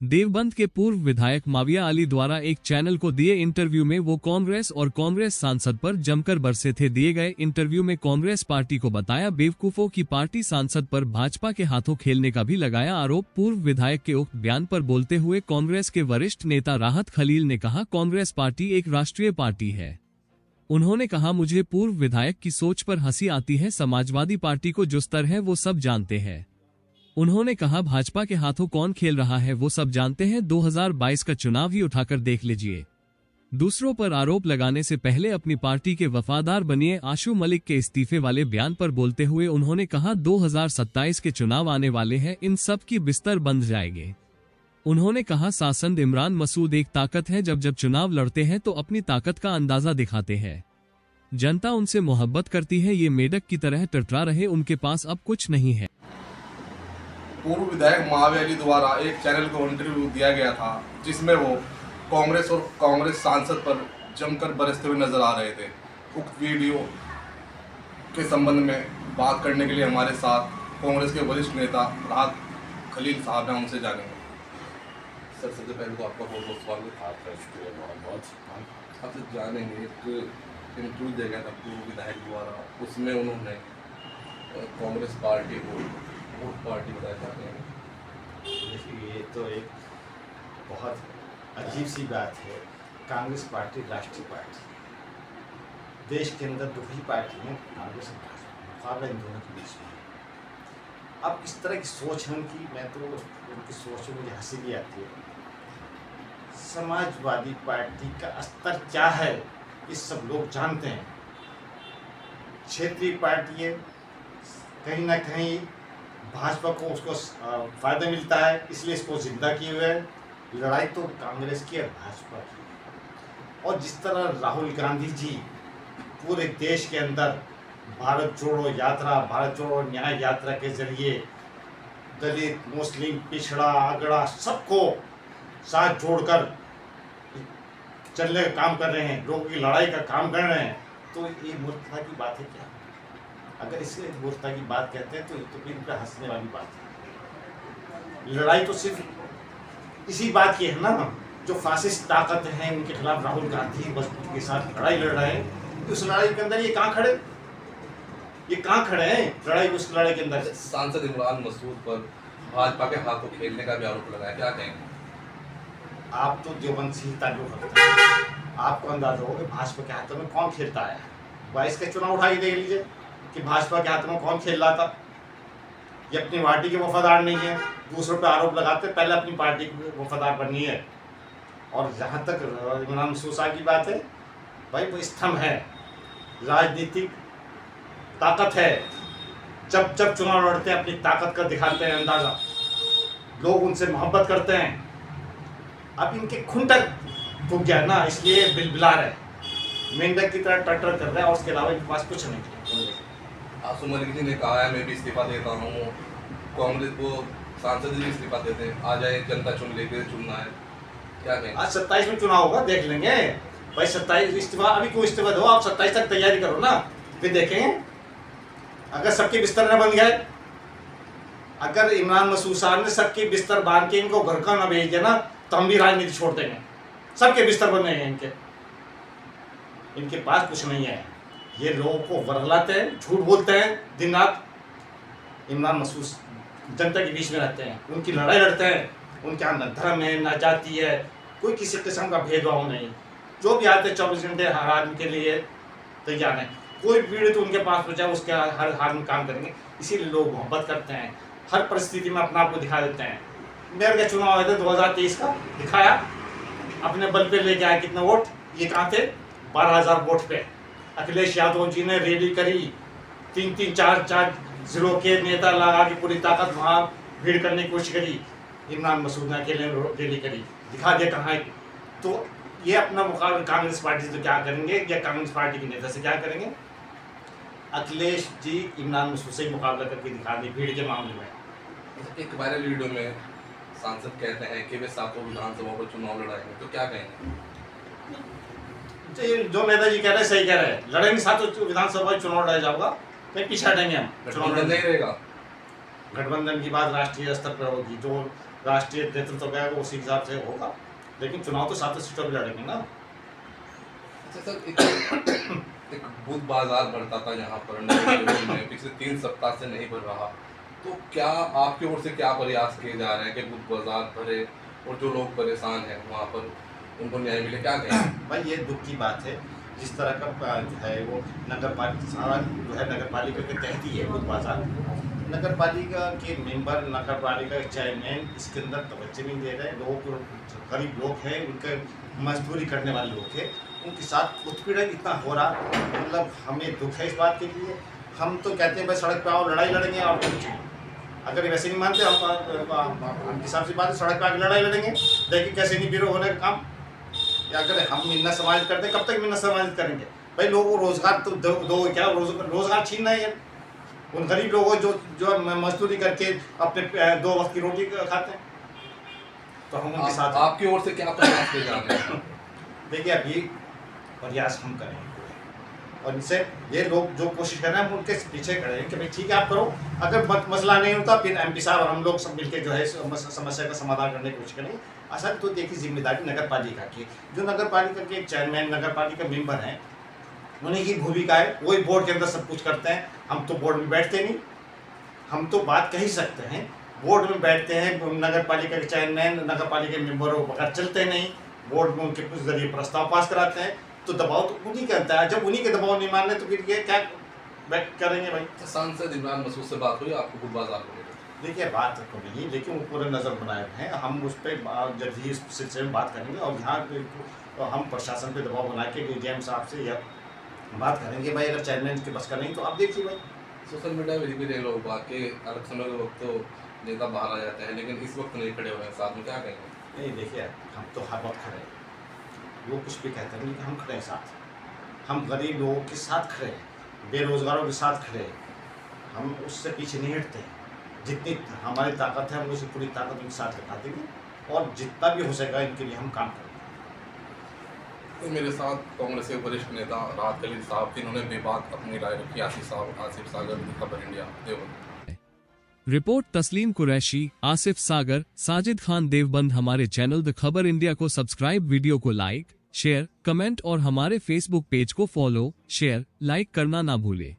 देवबंद के पूर्व विधायक माविया अली द्वारा एक चैनल को दिए इंटरव्यू में वो कांग्रेस और कांग्रेस सांसद पर जमकर बरसे थे। दिए गए इंटरव्यू में कांग्रेस पार्टी को बताया बेवकूफों की पार्टी, सांसद पर भाजपा के हाथों खेलने का भी लगाया आरोप। पूर्व विधायक के उक्त बयान पर बोलते हुए कांग्रेस के वरिष्ठ नेता राहत खलील ने कहा, कांग्रेस पार्टी एक राष्ट्रीय पार्टी है। उन्होंने कहा, मुझे पूर्व विधायक की सोच पर हंसी आती है। समाजवादी पार्टी को जो स्तर है वो सब जानते हैं। उन्होंने कहा, भाजपा के हाथों कौन खेल रहा है वो सब जानते हैं। 2022 का चुनाव ही उठाकर देख लीजिए। दूसरों पर आरोप लगाने से पहले अपनी पार्टी के वफादार बनिए। आशु मलिक के इस्तीफे वाले बयान पर बोलते हुए उन्होंने कहा, 2027 के चुनाव आने वाले हैं, इन सब की बिस्तर बंध जाएंगे। उन्होंने कहा, सांसद इमरान मसूद एक ताकत है। जब चुनाव लड़ते हैं तो अपनी ताकत का अंदाजा दिखाते हैं। जनता उनसे मोहब्बत करती है। ये मेढक की तरह टटरा रहे, उनके पास अब कुछ नहीं है। पूर्व विधायक माविया अली द्वारा एक चैनल को इंटरव्यू दिया गया था, जिसमें वो कांग्रेस और कांग्रेस सांसद पर जमकर बरसते हुए नजर आ रहे थे। उक्त वीडियो के संबंध में बात करने के लिए हमारे साथ कांग्रेस के वरिष्ठ नेता राहत खलील साहब हैं, उनसे जानेंगे। सर, सबसे पहले तो आपका बहुत बहुत स्वागत, आपका शुक्रिया बहुत बहुत। आपसे जानेंगे, एक इंटरव्यू दिया गया था पूर्व विधायक द्वारा, उसमें उन्होंने कांग्रेस पार्टी को वोट पार्टी बताया जाते हैं। देखिए, ये तो एक बहुत अजीब सी बात है। कांग्रेस पार्टी राष्ट्रीय पार्टी, देश के अंदर दो ही पार्टी हैं, कांग्रेस और भाजपा, मुकाबला इन दोनों के बीच में। अब इस तरह की सोच है उनकी, मैं तो उनकी सोच में मुझे हंसी भी आती है। समाजवादी पार्टी का स्तर क्या है ये सब लोग जानते हैं। क्षेत्रीय पार्टी है, कहीं ना कहीं भाजपा को उसको फायदा मिलता है, इसलिए इसको जिंदा किए हुए है। लड़ाई तो कांग्रेस की और भाजपा की। और जिस तरह राहुल गांधी जी पूरे देश के अंदर भारत जोड़ो यात्रा, भारत जोड़ो न्याय यात्रा के जरिए दलित, मुस्लिम, पिछड़ा, अगड़ा सबको साथ जोड़कर चलने का काम कर रहे हैं, लोगों की लड़ाई का काम कर रहे हैं, तो ये मूर्खता की बात है क्या? अगर इसे मूर्खता की बात कहते हैं तो ये तो फिर इनका हंसने वाली बात है। लड़ाई तो सिर्फ इसी बात की है ना, जो फासिस्ट ताकत है उनके खिलाफ राहुल गांधी मजबूती के साथ लड़ाई लड़ रहे हैं। उस लड़ाई के अंदर ये कहाँ खड़े हैं लड़ाई, उस लड़ाई के अंदर। सांसद इमरान मसूद पर भाजपा के हाथों खेलने का भी आरोप लगाया, क्या कहेंगे? आप तो देवबंद से ही ताल्लुक रखते हैं, आपको अंदाजा होगा कि भाजपा के हाथों में कौन खेलता है। 22 का चुनाव उठा के देख लीजिए कि भाजपा के हाथों में कौन खेल रहा था। ये अपनी पार्टी के वफादार नहीं है, दूसरों पे आरोप लगाते, पहले अपनी पार्टी की वफादार बननी है। और जहाँ तक इमरान मसूद की बात है, भाई वो स्तंभ है, राजनीतिक ताकत है। जब चुनाव लड़ते हैं अपनी ताकत का दिखाते हैं अंदाजा, लोग उनसे मोहब्बत करते हैं। अब इनके खून तक फूक गया ना, इसलिए बिलबिला रहे, मेंढक की तरह टटर कर रहे हैं, और उसके अलावा इनके पास कुछ नहीं। आशु मलिक जी ने कहा है, मैं भी इस्तीफा देता हूँ, कांग्रेस को सांसद भी इस्तीफा देते हैं, आ जाए जनता चुन लेके, चुनना है, क्या कहें? आज 27 में चुनाव होगा, देख लेंगे भाई। 27 इस्तीफा, अभी क्यों इस्तीफा दो, आप 27 तक तैयारी करो ना, फिर देखेंगे। अगर सबके बिस्तर न बन गए, अगर इमरान मसूद साहब ने सबके बिस्तर बांध के इनको घर का न भेज दिया ना, तो हम भी राजनीति छोड़ देंगे। सबके बिस्तर बन जाएंगे इनके पास कुछ नहीं है। ये लोगों को वरगलाते हैं, झूठ बोलते हैं दिन रात। इमरान मसूद जनता के बीच में रहते हैं, उनकी लड़ाई लड़ते हैं, उनके यहाँ न धर्म है न जाति है, कोई किसी किस्म का भेदभाव नहीं। जो भी आते 24 घंटे हर आदमी के लिए तैयार है। कोई पीड़ित तो उनके पास बचा, उसके हर हाल में काम करेंगे। इसीलिए लोग मोहब्बत करते हैं, हर परिस्थिति में अपना आपको दिखा देते हैं। मेरे का चुनाव आया था 2023 का, दिखाया, अपने बल पे लेके आए कितने वोट, ये कहाँ थे? 12,000 वोट पे। अखिलेश यादव जी ने रैली करी, 3-3, 4-4 जिलों के नेता लगा के पूरी ताकत वहाँ भीड़ करने की कोशिश करी। इमरान मसूद ने अकेले रैली करी, दिखा दिया कहाँ है। तो ये अपना मुकाबला कांग्रेस पार्टी से क्या करेंगे, या कांग्रेस पार्टी के नेता से क्या करेंगे? अखिलेश जी इमरान मसूद से मुकाबला करके दिखा दी भीड़ के मामले में। एक वायरल वीडियो में सांसद कहते हैं कि वे सातों विधानसभा पर चुनाव लड़ाएंगे, तो क्या कहेंगे? जो नेता जी कह रहे हैं सही कह रहे हैं, लड़ेंगे सातों विधानसभा चुनाव लड़ा जाऊंगा, नहीं पीछे हटेंगे हम। गठबंधन नहीं रहेगा। गठबंधन की बात राष्ट्रीय स्तर पर होगी, जो राष्ट्रीय नेतृत्व का उसी हिसाब से होगा, लेकिन चुनाव तो 7 सीटों पर लड़ेंगे ना। अच्छा सर, एक बूथ बाजार बढ़ता था यहाँ पर नगर में, पिछले 3 सप्ताह से नहीं बढ़ रहा, तो क्या आपकी ओर से क्या प्रयास किए जा रहे हैं कि बूथ बाजार भरे और जो लोग परेशान हैं वहाँ पर उनको न्याय मिले? क्या कहें भाई, ये दुख की बात है, जिस तरह का जो है वो नगर पालिका जो है नगर पालिका के तहत ही है बूथ बाजार। नगर पालिका के मेंबर, नगर पालिका के चेयरमैन इसके अंदर तवज्जो नहीं दे रहे। लोग गरीब लोग हैं, उनके मजदूरी करने वाले लोग हैं, उनके साथ उत्पीड़न इतना हो रहा, मतलब हमें दुख है इस बात के लिए। हम तो कहते हैं भाई सड़क पे आओ, लड़ाई लड़ेंगे और कुछ नहीं। अगर वैसे नहीं मानते हम हिसाब से बात है, सड़क पे आके लड़ाई लड़ेंगे, देखिए कैसे नहीं बिरो होने का काम। या अगर हम मिन्नत समाज करते हैं, कब तक मिन्नत समाज करेंगे भाई? लोगों को रोजगार तो दो क्या रोजगार छीनना है उन गरीब लोगों जो मजदूरी करके अपने 2 वक्त की रोटी खाते हैं, तो हम उनके साथ। आपकी ओर से क्या प्रयास किए जा रहे हैं? देखिए, अभी प्रयास हम करेंगे और इनसे ये लोग जो कोशिश कर रहे हैं हम उनके पीछे खड़े हैं कि भाई ठीक है आप करो, अगर मसला नहीं होता फिर MP साहब और हम लोग सब मिलकर जो है समस्या का समाधान करने की कोशिश करेंगे। असल तो देखिए जिम्मेदारी नगर पालिका की, जो नगर पालिका के चेयरमैन, नगर पालिका मेंबर हैं, उन्हीं की भूमिका है, वही बोर्ड के अंदर सब कुछ करते हैं। हम तो बोर्ड में बैठते नहीं, हम तो बात कह ही सकते हैं, बोर्ड में बैठते हैं। नगर पालिका के चेयरमैन, नगर पालिका के मेंबरों बगैर चलते नहीं, बोर्ड में उनके जरिए प्रस्ताव पास कराते हैं, तो दबाव तो उन्हीं का आता है। जब उन्हीं के दबाव नहीं मान रहे तो फिर ये क्या करेंगे भाई? सांसद इमरान मसूद से बात हुई आपको बूथ बाजार को लेकर? देखिए, बात तो नहीं, लेकिन वो पूरे नज़र बनाए हुए हैं। हम उस पर जल्द ही इस सिलसिले में बात करेंगे और यहाँ तो हम प्रशासन पे दबाव बना के DGM साहब से यह बात करेंगे भाई, अगर चेयरमैन के बस का नहीं तो आप देखिए भाई। सोशल मीडिया में भी लोग बात के अलग समय के वक्त तो नेता बाहर आ जाते हैं, लेकिन इस वक्त नहीं खड़े हुए हैं साथ में, क्या कहेंगे? नहीं, देखिए हम तो हर वक्त खड़े हैं, वो कुछ भी कहते नहीं कि हम खड़े हैं साथ। हम गरीब लोगों के साथ खड़े हैं, बेरोजगारों के साथ खड़े हैं, हम उससे पीछे नहीं हटते हैं। जितनी हमारी ताकत है हम उसे पूरी ताकत उनके साथ लगा देंगे और जितना भी हो सकेगा इनके लिए हम काम करेंगे। तो मेरे साथ कांग्रेस के वरिष्ठ नेता राहत खलील साहब, जिन्होंने बेबाक अपनी राय रखी। आसिफ सागर, खबर इंडिया, देवबंद। रिपोर्ट तस्लीम कुरैशी, आसिफ सागर, साजिद खान, देवबंद। हमारे चैनल द खबर इंडिया को सब्सक्राइब, वीडियो को लाइक, शेयर, कमेंट और हमारे फेसबुक पेज को फॉलो, शेयर, लाइक करना ना भूलें।